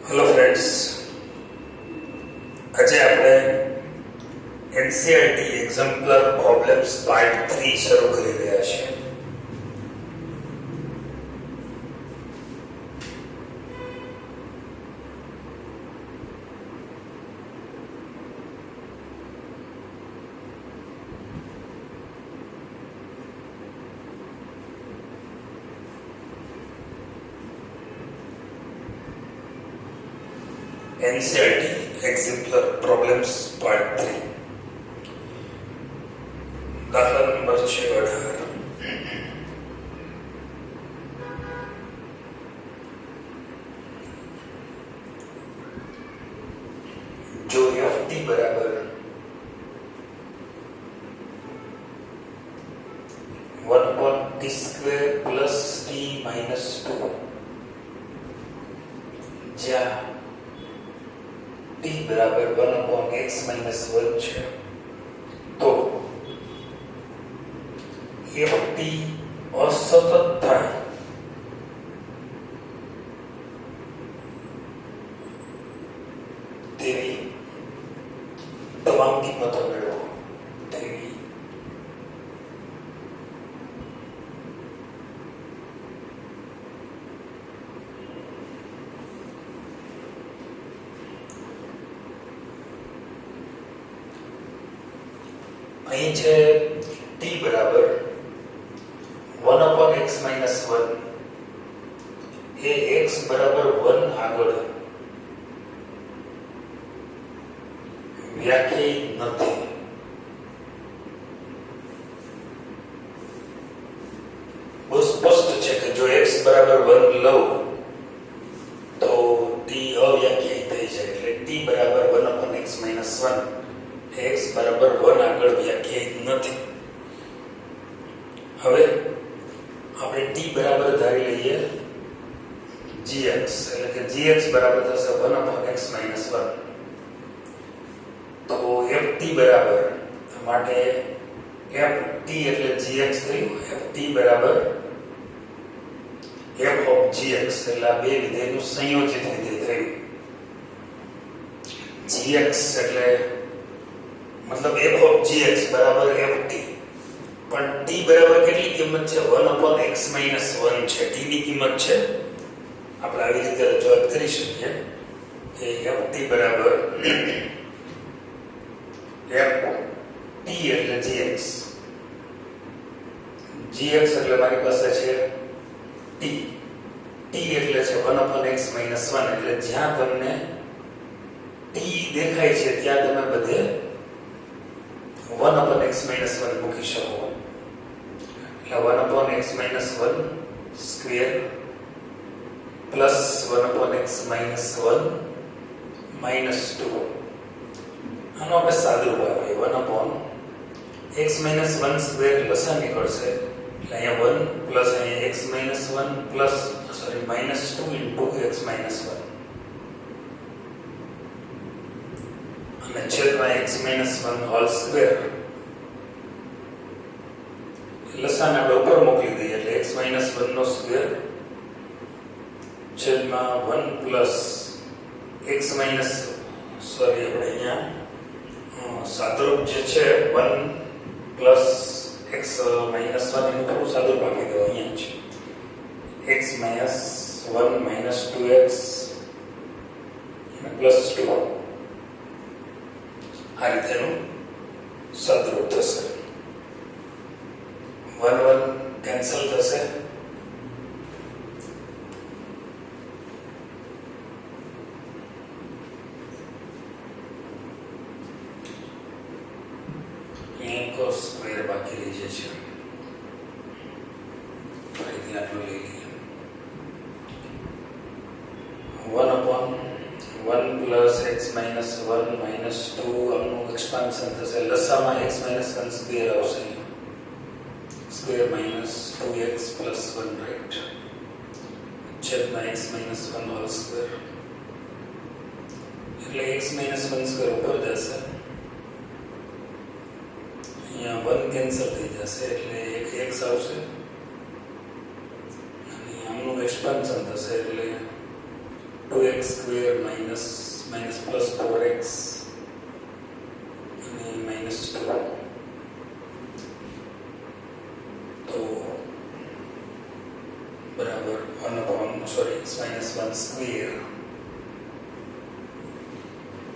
Hello friends, આજે આપણે NCERT એક્ઝામ્પલર problems part 3 શરૂ કરી રહ્યા છીએ. NCERT Exemplar Problems Part 3. દાખલા નંબર 18. જો ft બરાબર 1/t² પ્લસ t માઇનસ 2 જ્યાં t બરાબર 1/x minus 1 છે, તો ft અસતત થાય તેવી તમામ કિંમતો મેળવો. તેવી અહીં છે t બરાબર 1/x minus 1 એ x બરાબર 1 આગળ વ્યાખ્યાયિત નથી. બહુ સ્પષ્ટ છે કે જો x બરાબર 1 લઉં તો t અવ્યાખ્યાયિત થઈ જાય. એટલે t બરાબર 1/x minus 1 x બરાબર 1 આગળ વ્યાખ્યાયિત નથી. હવે આપણે t બરાબર ધારી લઈએ gx, એટલે કે gx બરાબર થશે 1/x minus 1. તો ft બરાબર માટે ft એટલે gx થયું. ft બરાબર f of gx, એટલે આ બે વિધેયનું સંયોજિત વિધેય થયું. gx એટલે मतलब f of gx बराबर ft, પણ t બરાબર કેટલી કિંમત છે? 1/x minus 1 છે. t ની કિંમત છે. આપણે આવી રીતે રજૂઆત કરી શકીએ કે ft બરાબર ft એટલે gx, gx એટલે મારી પાસે છે t, t એટલે છે 1/x minus 1. એટલે જ્યાં તમને t દેખાય છે ત્યાં તમે બધે 1/x minus 1 મૂકી શકો. એટલે 1/x minus 1 square plus 1/x minus 1 minus 2. આનો આપણે સાદુરૂપ આપીએ. 1/x minus 1 સ્ક્વેર લસા નીકળશે, એટલે અહીંયા 1 પ્લસ અહીંયા x minus 1 plus minus 2 into x minus 1 અને છેદમાં x minus 1 હોલ સ્ક્વેર. લસાને આપણે ઉપર મોકલી દઈએ એટલે x minus 1 નો સ્ક્વેર છેદમાં 1 પ્લસ x minus આપણે અહીંયા સાદુરૂપ જે છે 1 પ્લસ x minus 1 એનું થોડું સાદુરૂપ આપી દો. અહીંયા છે x minus 1 minus 2x plus 2. આ રીતેનું સાદુરૂપ થશે. 1 1 કેન્સલ થશે. એક સ્ક્વેર બાકી રહી જાય છે. ફરીથી આટલું લઈ લઈએ. 1/1 plus x minus 1 minus 2 આનું એક્સપાન્શન થશે. લસામાં x minus 1 સ્ક્વેર આવશે. Square minus 2x plus 1, right, છેદમાં x minus 1 હોલ સ્ક્વેર. એટલે x minus 1 સ્ક્વેર ઉપર જશે. અહીંયા 1 કેન્સલ થઈ જશે એટલે એક x આવશે અને આમનું એક્સપાન્શન થશે એટલે 2 2x square minus plus 4x અને -2 તો બરાબર 1 સ્ક્વેર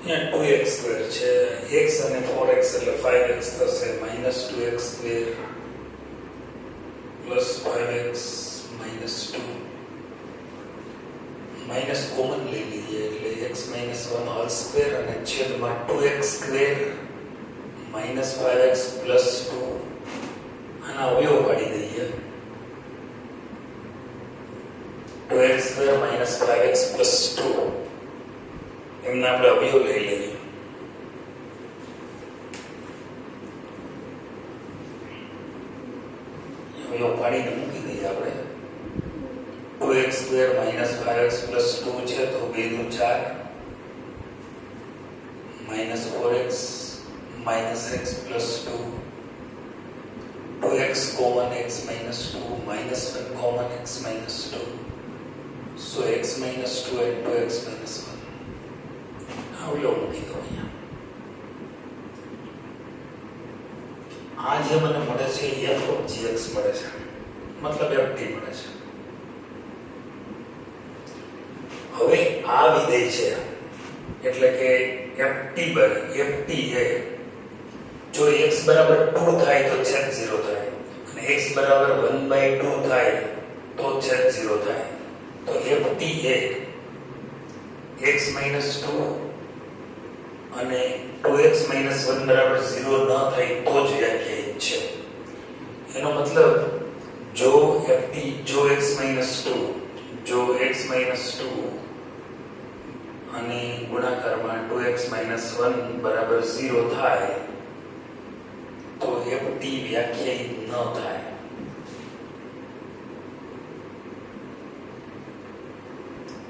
यहाँ 2x स्क्वायर છે x અને 4x એટલે 5x થશે -2x square plus 5x -2 minus common લઈ લઈએ એટલે x - 1 હોલ સ્ક્વેર અને છેદમાં 2x સ્ક્વેર -5x +2 આના અવયવ પાડી દઈએ 2x સ્ક્વેર -5x +2 એમને આપણે અવયવ લઈ લઈએ અવયવ પાડીને મૂકી દઈએ આપણે 2x સ્ક્વેર -5x +2 છે તો 2 નું 4 -4x -x +2 2x common x -2 -1 common x -2 so x -2 and 2x -1 અવયવ મૂકી દો અહીંયા આ જે મને મળે છે f of gx મળે છે મતલબ ft મળે છે હવે આ વિધેય છે એટલે કે ft એ જો x બરાબર 2 થાય તો છેદ 0 થાય અને x બરાબર 1/2 થાય તો છેદ 0 થાય તો ft એ x -2 અને 2x - 1 બરાબર 0 ન થાય તો જ વ્યાખ્યાયિત છે એનો મતલબ જો ft જો x - 2 અને ગુણાકારમાં 2x - 1 બરાબર 0 થાય તો ft વ્યાખ્યાયિત ન થાય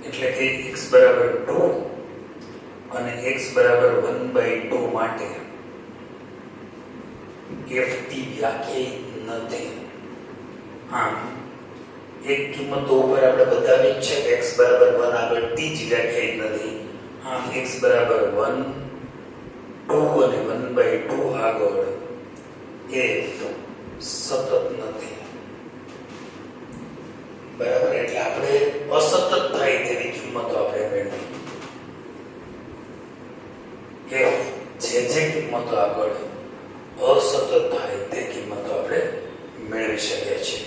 એટલે કે x બરાબર 2 અને x બરાબર 1/2 માટે ft વ્યાખ્યાયિત નથી આમ એક કિંમતો ઉપર આપણે બતાવી છે કે x બરાબર 1 આગળ t જ વ્યાખ્યાયિત નથી આમ x બરાબર 1 2 અને 1/2 આગળ f સતત નથી બરાબર એટલે આપણે અસતત થાય તેવી કિંમતો આપણે મેળવી f જે કિંમતો આગળ અસતત થાય તે કિંમતો આપણે મેળવી શકીએ છીએ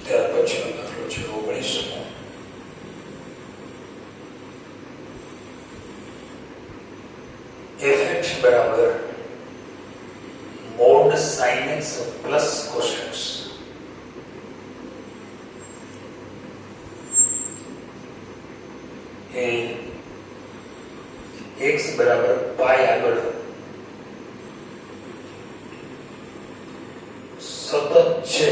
ત્યાર પછીનો દાખલો છે 19મો fx બરાબર mod sin x plus cos x એ x બરાબર પાઈ આગળ સતત છે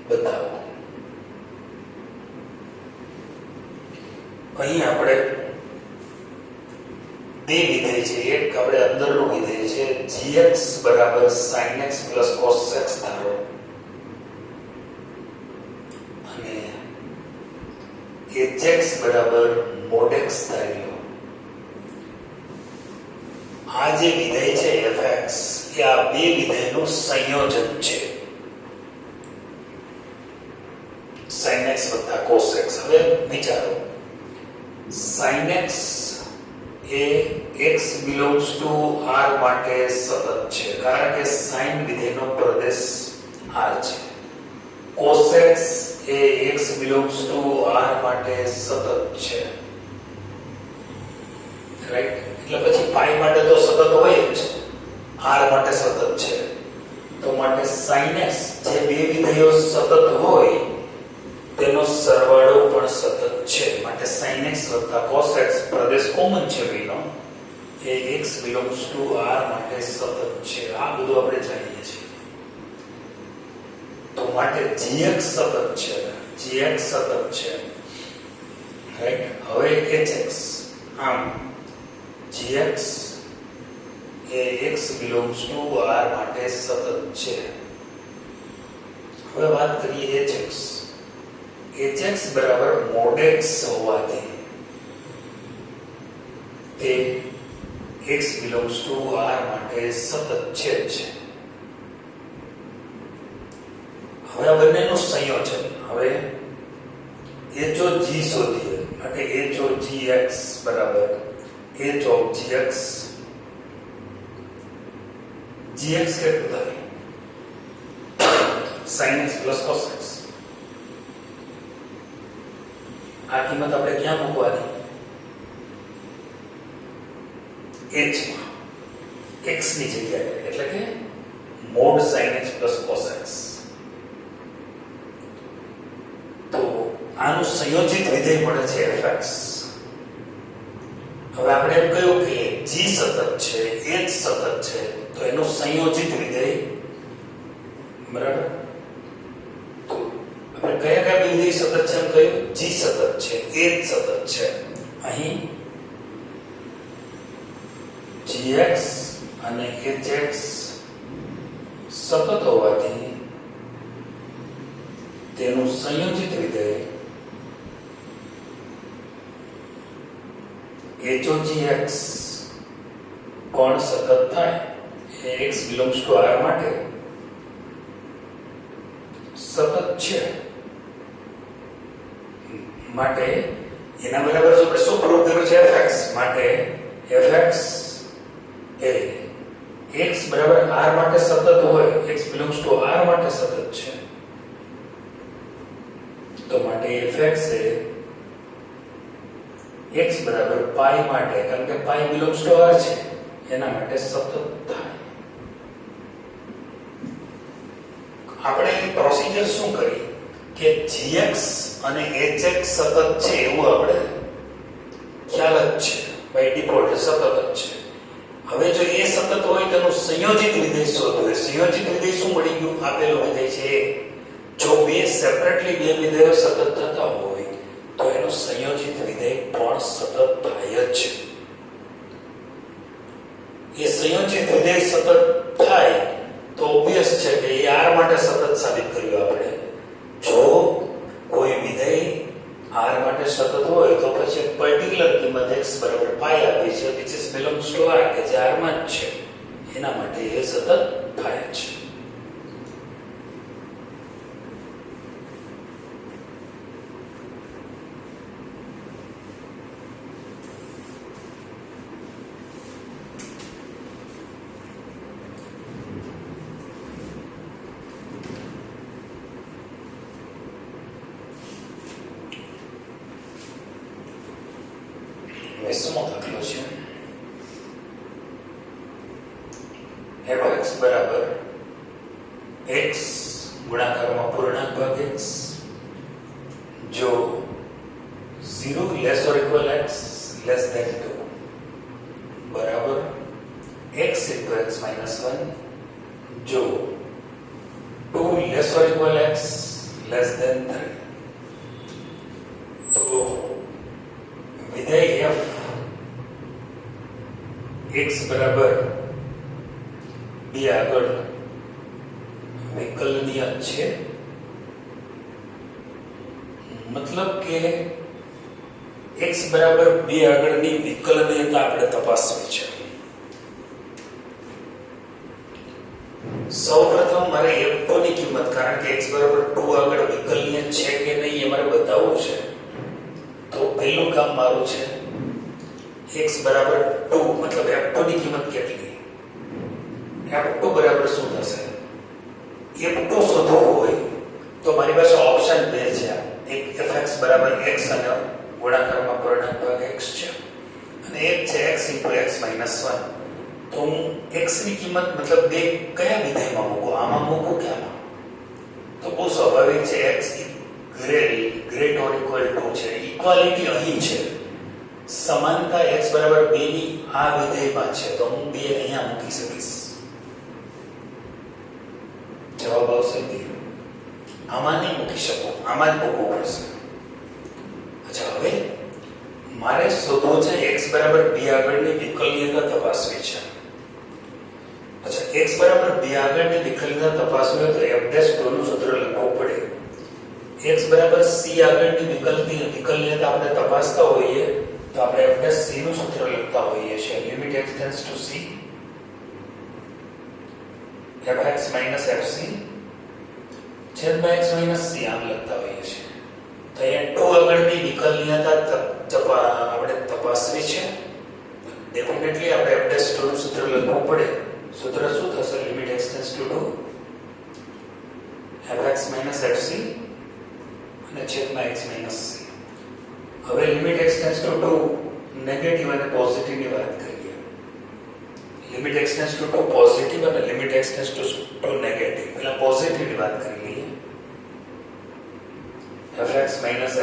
બતાવો અહીં આપણે બે વિધેય છે એક આપણે અંદરનું વિધેય છે gx બરાબર sin x plus cos x ધારો અને hx બરાબર mod x ધારી લો આ જે વિધેય છે fx એ આ બે વિધેયનું સંયોજન છે sin x વત્તા cos x હવે વિચારો sin x A x belongs to r માટે સતત છે કારણ કે sin વિધેયનો પ્રદેશ r છે cos x A x belongs to r માટે સતત છે રાઈટ એટલે પછી પાઈ માટે તો સતત હોય જ r માટે સતત છે તો માટે sin x જે બે વિધેયો સતત હોય તેનો સરવાળો પણ સતત છે માટે sin x વત્તા cos x પ્રદેશ કોમન છે બેનો એ x belongs to r માટે સતત છે. આ બધું આપણે જાણીએ છીએ. તો માટે gx સતત છે. gx સતત છે. રાઈટ. હવે hx આમ gx A x belongs to r માટે સતત છે. હવે વાત કરીએ hx. hx બરાબર mod x હોવાથી તે x belongs to r માટે સતત છે જ. હવે આ બંનેનું સંયોજન. હવે h of g શોધીએ માટે h of gx બરાબર h of gx. gx કેટલું થાય? sin x plus cos x. આ કિંમત આપણે ક્યાં મૂકવાની? h માં x ની જગ્યાએ, એટલે કે mod sin x plus cos x. તો આનું સંયોજિત વિધેય મળે છે fx. હવે આપણે એમ કહ્યું કે g સતત છે, h સતત છે, તો એનું સંયોજિત વિધેય બરાબર. તો આપણે કયા વિધેય સતત છે એમ કહ્યું? g સતત છે, h સતત છે. અહીં gx અને hx સતત હોવાથી તેનું સંયોજિત વિધેય h of gx પણ સતત થાય. એ x belongs to r માટે સતત છે. માટે એના બરાબર જો આપણે શું પ્રૂવ કર્યું છે? fx. માટે fx એ x બરાબર r માટે સતત હોય, x belongs to r માટે સતત છે. તો માટે fx એ x બરાબર પાઈ માટે, કારણ કે પાઈ belongs to r છે, એના માટે સતત થાય. આપણે પ્રોસિજર શું કરી કે gx અને hx સતત છે એવું આપણે ખ્યાલ જ છે, બાય ડિફોલ્ટ સતત જ છે. હવે જો એ સતત હોય તેનું સંયોજિત વિધેય શોધવું. સંયોજિત વિધેય શું મળી ગયું? આપેલો વિધેય છે. જો બે સેપરેટલી બે વિધેયો સતત થતા હોય તો એનું સંયોજિત વિધેય પણ સતત થાય જ. એ સંયોજિત વિધેય સતત થાય તો ઓબ્વિયસ છે કે એ r માટે સતત સાબિત કર્યું આપણે. જો કોઈ વિધેય r માટે સતત હોય તો પછી એક પર્ટિક્યુલર કિંમત x બરાબર પાઈ આપી છે, which is belongs to r, કે જે r માં જ છે, એના માટે એ સતત થાય છે. શું દાખલો છે? fx બરાબર x ગુણાકારમાં પૂર્ણાંક ભાગ x જો 0 less or equal x less than 2 બરાબર x into x minus 1 જો 2 less or equal x less than 3. તો વિધેય f x બરાબર બે આગળ વિકલનીય છે. મતલબ કે x બરાબર બે આગળની વિકલનીયતા આપણે તપાસવી છે. સૌપ્રથમ મારે f2 ની કિંમત, કારણ કે x બરાબર 2 આગળ વિકલનીય છે કે નહીં એ મારે બતાવવું છે. તો પહેલું કામ મારું છે x બરાબર 2, મતલબ f2 ની કિંમત કેટલી? f2 બરાબર શું થશે? f2 શોધવું હોય તો મારી પાસે ઓપ્શન બે છે. એક fx બરાબર x અને ગુણાકારમાં પૂર્ણાંક ભાગ x છે, અને એક છે x into x minus 1. તો હું x ની કિંમત મતલબ બે કયા વિધેયમાં મૂકું? આમાં મૂકું કે આમાં? તો બહુ સ્વાભાવિક છે, x greater or equal to છે. ઇક્વાલિટી અહીં છે, સમાનતા x બરાબર 2 ની આ વિધેયમાં છે તો હું 2 અહીંયા મૂકી શકીશ. જવાબ આવશે 2. આમાં નહીં મૂકી શકું, આમાં જ મૂકવું પડશે. અચ્છા, હવે મારે શોધવું છે x બરાબર 2 આગળની વિકલનીયતા તપાસવી છે. અચ્છા, x બરાબર 2 આગળની વિકલનીયતા તપાસવી હોય તો f' નું સૂત્ર લખવું પડે. x બરાબર c આગળની વિકલનીયતા આપણે તપાસતા હોઈએ તો આપણે f' c નું સૂત્ર લખતા હોઈએ છીએ. Limit x tends two c fx fc છેદમાં x c આમ લખતા હોઈએ છીએ. તો અહીંયા 2 આગળની વિકલનીયતા આપણે તપાસવી છે. ડેફિનેટલી આપણે f' નું સૂત્ર લખવું પડે. સૂત્ર શું થશે? Limit x tends to 2 fx fc અને છેદમાં x c. હવે limit x tends to 2 negative અને પોઝિટિવ ની વાત કરીએ. Limit x tends to 2 positive અને limit x tends to 2 negative. પહેલા પોઝિટિવ ની વાત કરી લઈએ. fx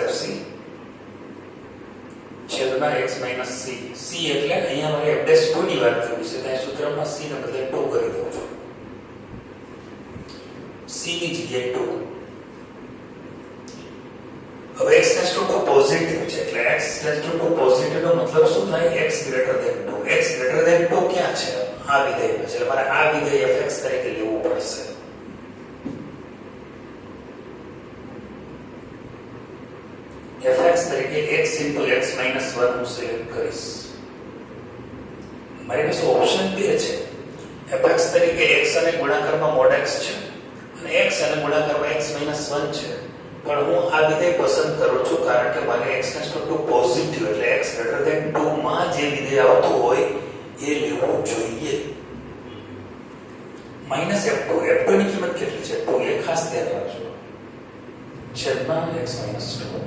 fc છેદમાં x c. c એટલે અહીંયા મારે f' ની વાત કરવી છે. ત્યાં સૂત્રમાં c ને બદલે 2 કરી દઉં છું. c ની જગ્યાએ 2. હવે x ટેન્ડ્સ ટુ 2 પોઝિટિવ છે એટલે x ટેન્ડ્સ ટુ 2 પોઝિટિવ નો મતલબ શું થાય? x greater than 2. x greater than 2 ક્યાં છે? આ વિધેયમાં છે. એટલે મારે આ વિધેય fx તરીકે લેવું પડશે. fx તરીકે x * x - 1 હું સિલેક્ટ કરીશ. મારી પાસે ઓપ્શન 2 છે. fx તરીકે x અને ગુણાકારમાં mod x છે અને x અને ગુણાકારમાં x - 1 છે. પણ હું આ વિધેય પસંદ કરું છું કારણ કે મારે x ટેન્ડ્સ ટુ 2 પોઝિટિવ એટલે x ગ્રેટર ધેન 2 માં જે વિધેય આવતું હોય એ લેવું જોઈએ. -f2 ની કિંમત કેટલી છે? 2 એ ખાસ ધ્યાન રાખજો. છેદમાં x - 2.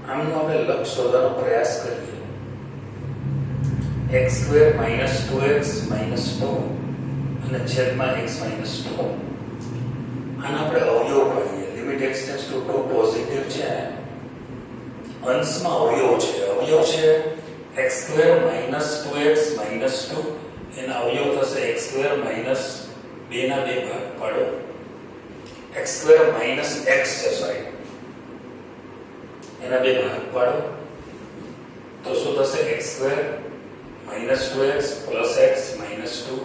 આમનો આપણે લક્ષ શોધવાનો પ્રયાસ કરીએ. x² - 2x - 2 અને છેદમાં x - 2. આના આપણે અવયવ પાડીએ. Limit x tends to 2 positive છે. અંશમાં અવયવ છે. અવયવ છે x² - 2x - 2. એના અવયવ થશે x² - 2 ના 2 ભાગ પાડો. x² - x છે સોરી. એના 2 ભાગ પાડો તો શું થશે? x² - 2x + x - 2.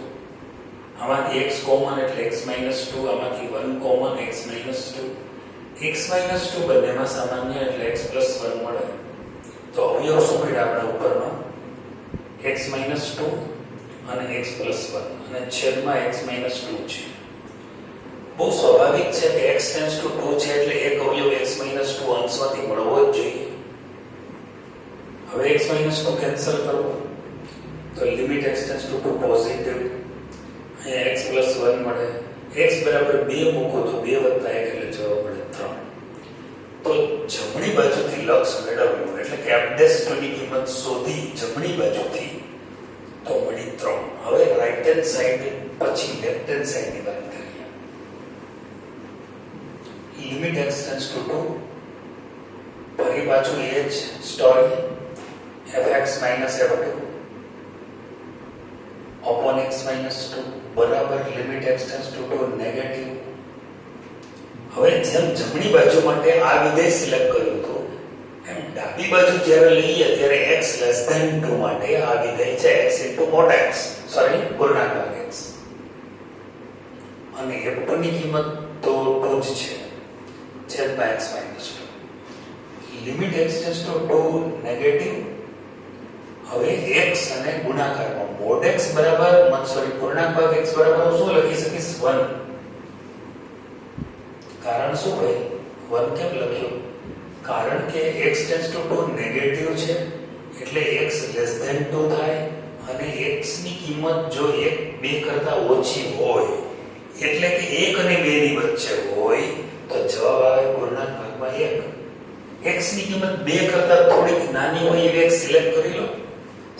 આમાંથી x કોમન એટલે x - 2. આમાંથી 1 કોમન x - 2. x - 2 બંનેમાં સામાન્ય એટલે x + 1 મળે. તો અવયવ શું મળ્યા આપણે ઉપરમાં? x - 2 અને x + 1 અને છેદમાં x - 2 છે. બહુ સ્વાભાવિક છે કે x ટેન્ડ્સ ટુ 2 છે એટલે એક અવયવ x - 2 અંશમાંથી મળવો જ જોઈએ. હવે x - 2 કેન્સલ કરો તો limit x tends to 2 positive. અહીંયા x + 1 મળે. x બરાબર 2 મૂકો તો 2 + 1 એટલે જવાબ મળે 3. તો જમણી બાજુથી લક્ષ મેળવ્યું એટલે કે f' ની કિંમત શોધી જમણી બાજુથી તો મળી 3. હવે રાઈટ હેન્ડ સાઈડ પછી લેફ્ટ હેન્ડ સાઈડની વાત કરીએ. લિમિટ x ટેન્ડ્સ ટુ 2 ફરી પાછું એ જ story. fx - f2 upon x - 2 બરાબર limit x tends to 2 negative. હવે જેમ જમણી બાજુ માટે આ વિધેય સિલેક્ટ કર્યું હતું એમ ડાબી બાજુ જ્યારે લઈએ ત્યારે x < 2 માટે આ વિધેય છે x * mod x સોરી પૂર્ણાંક ભાગ x અને f2 ની કિંમત તો 2 જ છે. છેદમાં x - 2. Limit x tends to 2 negative. હવે x અને ગુણાકારમાં mod x બરાબર પૂર્ણાંક ભાગ x બરાબર હું શું લખી શકીશ? 1. કારણ શું ભાઈ 1 કેમ લખ્યું? કારણ કે x ટેન્ડ્સ ટુ 2 નેગેટિવ છે એટલે x < 2 થાય અને x ની કિંમત જો 2 કરતા ઓછી હોય એટલે કે 1 અને 2 ની વચ્ચે હોય તો જવાબ આવે પૂર્ણાંક ભાગમાં 1. x ની કિંમત 2 કરતા થોડીક નાની હોય એવી એક સિલેક્ટ કરી લો.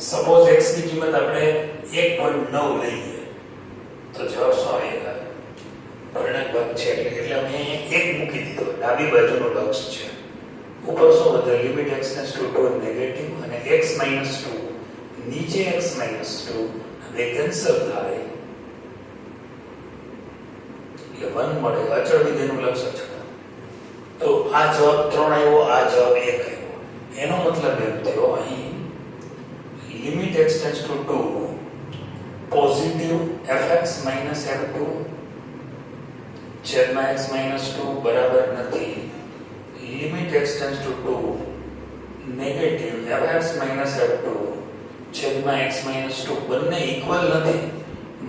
સપોઝ x ની કિંમત આપણે 1.9 લઈએ તો જવાબ શું આવે? પૂર્ણાંક ભાગ છે એટલે અમે 1 મૂકી દીધો. ડાબી બાજુનો લક્ષ છે ઉપર શું વધે limit x tends to 2 negative અને x - 2 નીચે x - 2 બે કેન્સલ થાય એટલે 1 મળે અચળ વિધેયનું લક્ષણ છે. તો આ જવાબ 3 આવ્યો, આ જવાબ 1 આવ્યો. એનો મતલબ એમ થયો અહીં limit x tends to 2 positive fx - f2 છેદમાં x - 2 બરાબર નથી. Limit x tends to 2 negative fx - f2 છેદમાં x - 2 બંને ઇક્વલ નથી,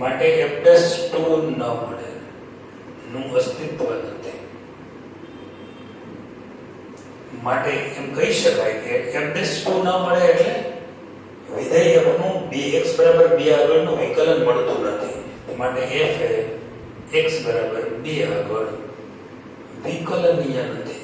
માટે f'2 ન મળે, નું અસ્તિત્વ નથી. માટે એમ કહી શકાય કે f'2 ન મળે એટલે વિધેય f નું bx બરાબર 2 આગળનું વિકલન મળતું નથી. માટે f એ x બરાબર 2 આગળ વિકલનીય નથી.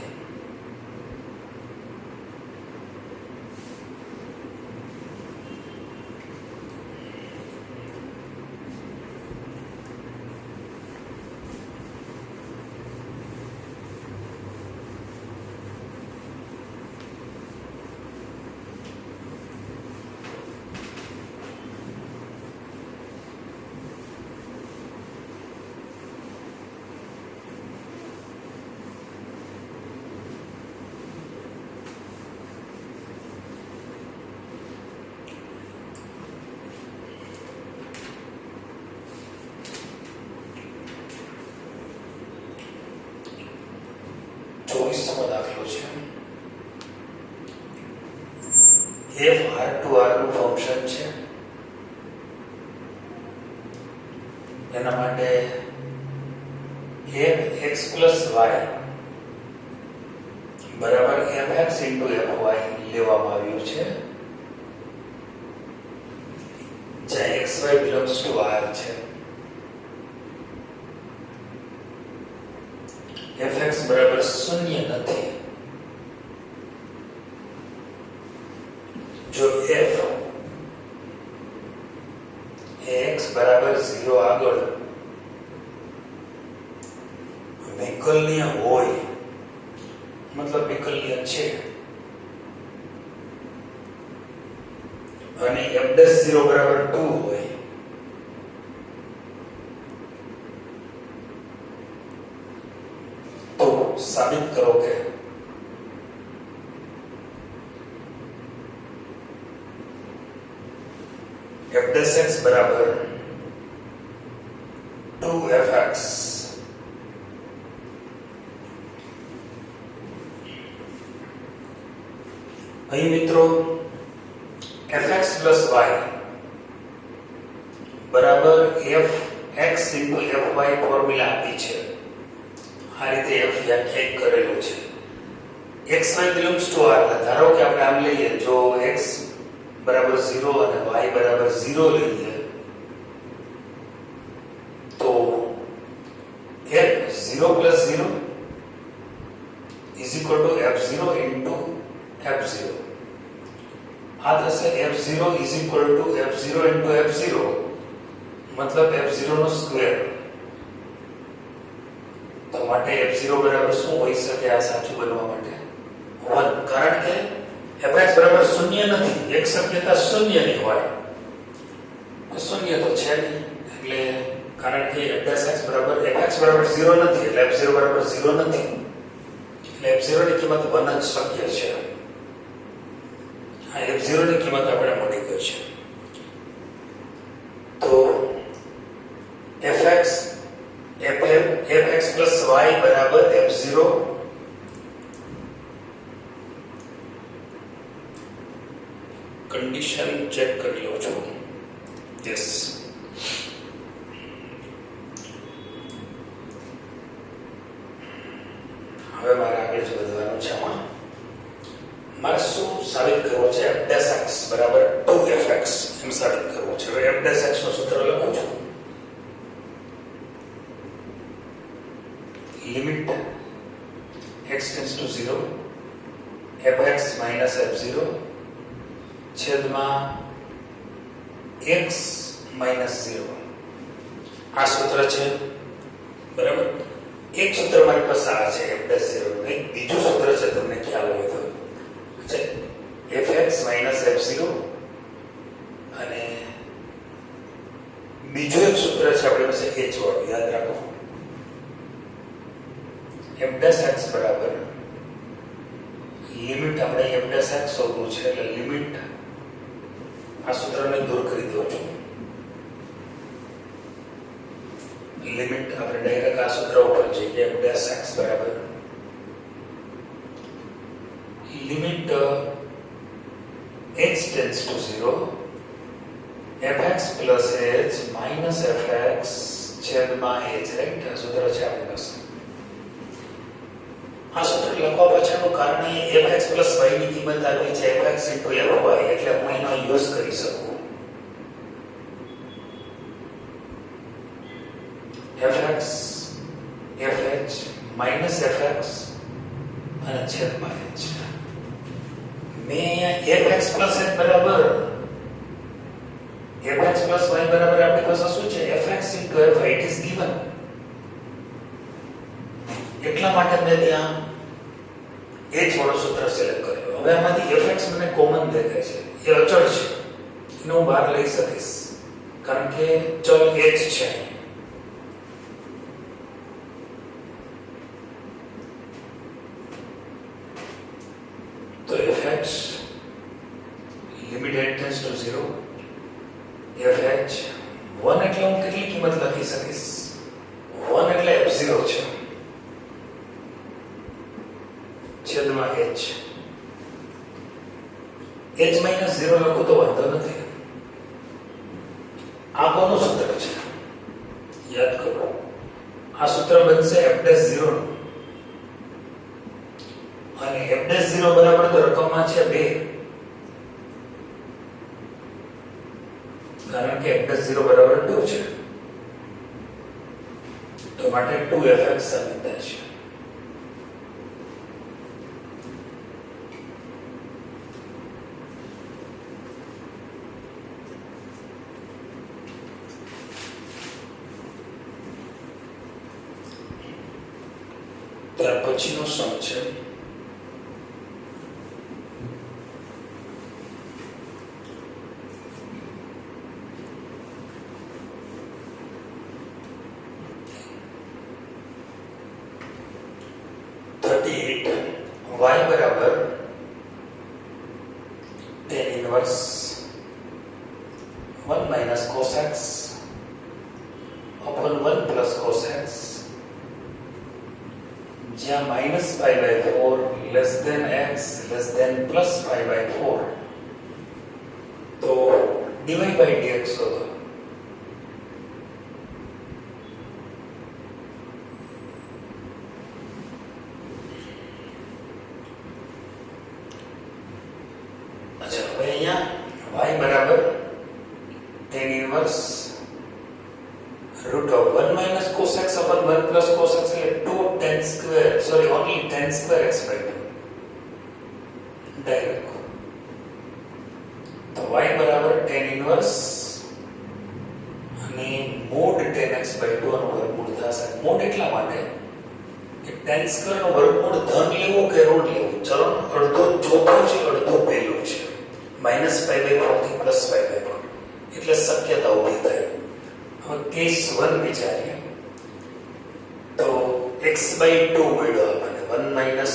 દાખલો છે. f r2r નું ફંક્શન છે. એના માટે fx + y બરાબર fx * fy લેવામાં આવ્યું છે, જ્યાં xy belongs to r છે. fx બરાબર 0 નથી. જો f x બરાબર 0 આગળ વિકલનીય હોય, મતલબ વિકલનીય છે, અને f'0 બરાબર 2 હોય, તો સાબિત કરો કે f' બરાબર 2fx. અહીં મિત્રો fx + y બરાબર fx * fy ફોર્મ્યુલા આપી છે. આ રીતે f વ્યાખ્યાયિત કરેલું છે. xy belongs to r. ધારો કે આપણે આમ લઈએ, જો x બરાબર 0 અને y બરાબર 0 લઈએ તો f0 + 0 = f0 * f0. આ થશે f0 = f0 * f0, મતલબ f0 નો સ્ક્વેર. તો માટે f0 બરાબર શું હોઈ શકે આ સાચું બનવા માટે? 1. કારણ કે fx બરાબર 0 નથી, એક શક્યતા 0 ની હોય, તો 0 તો છે નહીં. એટલે કારણ કે fx બરાબર 0 નથી, એટલે f0 બરાબર 0 નથી, એટલે f0 ની કિંમત 1 જ શક્ય છે. આ f0 ની કિંમત આપણે મળી ગઈ છે. તો fx + y બરાબર f0 કન્ડિશન ચેક કરી લો છો. યસ. હવે મારે આગળ જ વધવાનું છે. મારે શું સાબિત કરવું છે? f' બરાબર 2fx એમ સાબિત કરવું છે. હવે f' નું સૂત્ર લખું છું. Limit x tends two 0 fx - f0 છેદમાં x - 0. આ સૂત્ર છે, બરાબર. એક સૂત્ર મારી પાસે આ છે f dash 0 નું. એક બીજું સૂત્ર છે તમને ખ્યાલ હોય તો છે fx minus f0 અને બીજું એક સૂત્ર છે આપણી પાસે h વાળું, યાદ રાખો. f dash x બરાબર લિમિટ, આપણે f dash x શોધવું છે એટલે લિમિટ, આ સૂત્રને દૂર કરી દો છું. લિમિટ આપણે ડાયરેક્ટ આ સૂત્ર ઉપર જઈએ. f dash x બરાબર limit h tends to 0 fx plus h minus fx છેદમાં h, રાઈટ? આ સૂત્ર છે આપણી પાસે. આ સૂત્ર લખવા પાછળનું કારણ એ fx plus y ની કિંમત આવી છે fx into fy, એટલે હું એનો યુઝ કરી શકું. fx fh minus fx અને છેદમાં h. મેં અહીંયા fx plus h બરાબર fx plus y બરાબર આપણી પાસે શું છે? fx into fy, it is given. એટલા માટે મેં ત્યાં h વાળો સૂત્ર સિલેક્ટ કર્યો. હવે આમાંથી fx મને કોમન દેખાય છે, એ અચળ છે, એને હું બહાર લઈ શકીશ કારણ કે ચલ h છે. તો fx limit h tends to 0 fh 1 એટલે હું કેટલી કિંમત લખી શકીશ? 1 એટલે f0 છે છેદમાં h. h minus 0 લખું તો વાંધો નથી. આ કોનું સૂત્ર છે? યાદ કરો, આ સૂત્ર બનશે f dash 0 નું. અને f dash 0 બરાબર તો રકમમાં છે 2, કારણ કે f dash 0 બરાબર 2 છે, તો માટે 2fx સાબિત થાય છે. ત્યાર પછીનો સમ છે y બરાબર tan inverse 1 minus cos x upon 1 plus cos x, જ્યાં minus pi by 4 less than x less than plus pi by 4, તો dy by dx શોધો. અચ્છા, હવે અહીંયા y બરાબર tan inverse root of 1 minus cos x upon 1 plus cos x એટલે 2 tan square, sorry, only tan square x by 2 direct. તો y બરાબર tan inverse અને mod tan x by 2 નો વર્ગમૂળ થશે. mod એટલા માટે કે tan square નો વર્ગમૂળ ધન લેવો કે ઋણ લેવું, ચલો અડધો ચોથું છે, અડધો પહેલું છે, minus pi by 4 થી plus pi by 4, એટલે શક્યતા ઊભી થાય. હવે કેસ 1 વિચારીએ તો x by 2 મળ્યો આપણને. 1 minus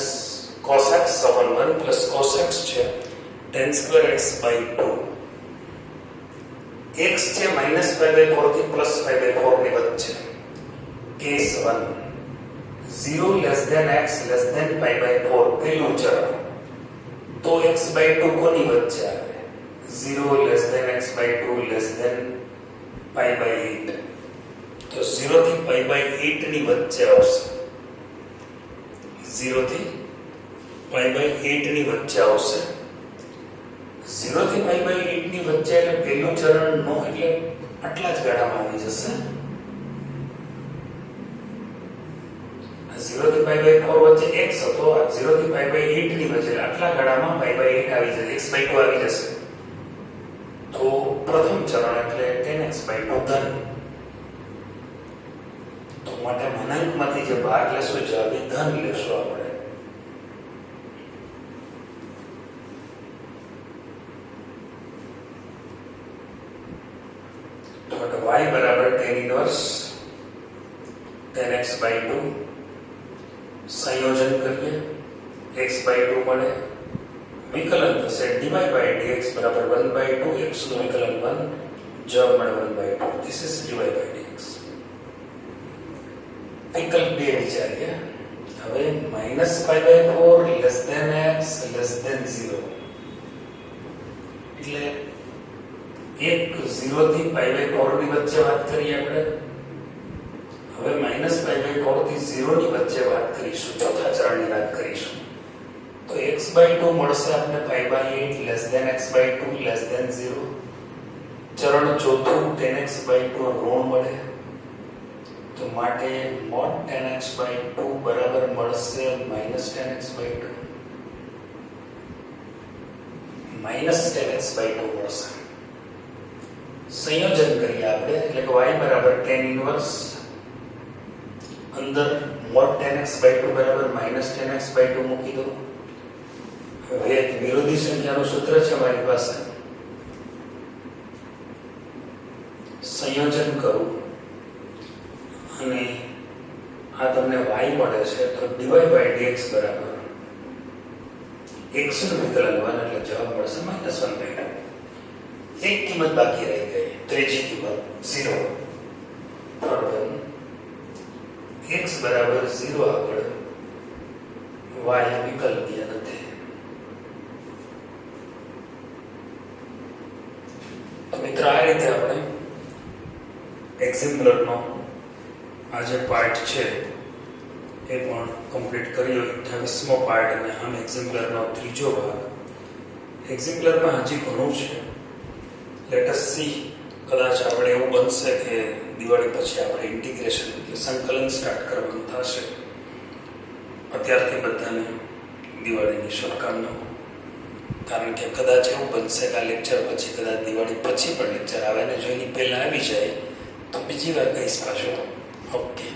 cos x upon 1 plus cos x છે tan square x by 2. x છે minus pi by 4 થી plus pi by 4 ની વચ્ચે. Case 1 0 less than x less than pi by 4 પહેલું ચરણ, તો x by 2 કોની વચ્ચે આવે? 0 less than x by 2 less than pi by 8, તો 0 થી pi by 8 ની વચ્ચે આવશે. 0 થી pi by 8 ની વચ્ચે આવશે. 0 થી pi by 8 ની વચ્ચે એટલે પહેલું ચરણ નો એટલે આટલા જ ગાળામાં આવી જશે. 0 થી pi by 4 વચ્ચે x હતો, 0 થી pi by 8 ની વચ્ચે આટલા ગાળામાં pi by 8 આવી જશે, x by 2 આવી જશે. તો પ્રથમ ચરણ એટલે tan x by 2 ધન. તો માટે મનાંકમાંથી જે ભાગ લેશું જવાબ એ ધન લેશું આપણે. તો y બરાબર tan inverse tan x by 2 સંયોજન કરીએ x by 2 મળે, વિકલન થશે dy by dx બરાબર 1 by 2, x નું વિકલન 1, જવાબ મળે 1 by 2. This is dy by dx. વિકલ્પ 2 વિચારીએ. હવે -π/4 less than x less than 0 એટલે એક 0 થી π/4 ની વચ્ચે વાત કરીએ આપણે. હવે -π/4 થી 0 ની વચ્ચે વાત કરીશું, ચોથા ચરણની વાત કરીશું. તો x/2 મળશે આપણે π/8 less than x/2 less than 0. ચરણ ચોથું tan x/2 ઋણ મળે, તો માટે mod tan x/2 બરાબર મળશે -tan x/2 -tan x/2 મળશે. સંયોજન કરીએ આપણે એટલે કે y બરાબર tan ઇન્વર્સ અંદર mod tan x/2 બરાબર -tan x/2 મૂકી દો. હવે વિરોધી સંખ્યાનું સૂત્ર છે મારી પાસે, સંયોજન કરું અને આ તમને y મળે છે તો dy by dx બરાબર x નું વિકલન 1 એટલે જવાબ મળશે -1/2. એક કિંમત બાકી રહી ગઈ, ત્રીજી કિંમત 0. થર્ડ વન x બરાબર 0 આગળ y વિકલ્પીય નથી. તો મિત્રો આ રીતે આપણે એક્ઝામ્પલરનો આ જે પાર્ટ છે એ પણ કમ્પ્લીટ કર્યો, 28મો પાર્ટ, અને આમ એક્ઝામ્પલરનો ત્રીજો ભાગ. એક્ઝામ્પલરમાં હજી ઘણું છે. લેટ અસ સી, કદાચ આપણે એવું બનશે કે દિવાળી પછી આપણે ઇન્ટિગ્રેશન એટલે સંકલન સ્ટાર્ટ કરવાનું થશે. અત્યારથી બધાને દિવાળીની શુભકામનાઓ. કારણ કે કદાચ એવું બનશે કે આ લેક્ચર પછી, કદાચ દિવાળી પછી પણ લેક્ચર આવે ને જો એની પહેલાં આવી જાય તો બીજી વાર કહીશ પાછું. ઓકે.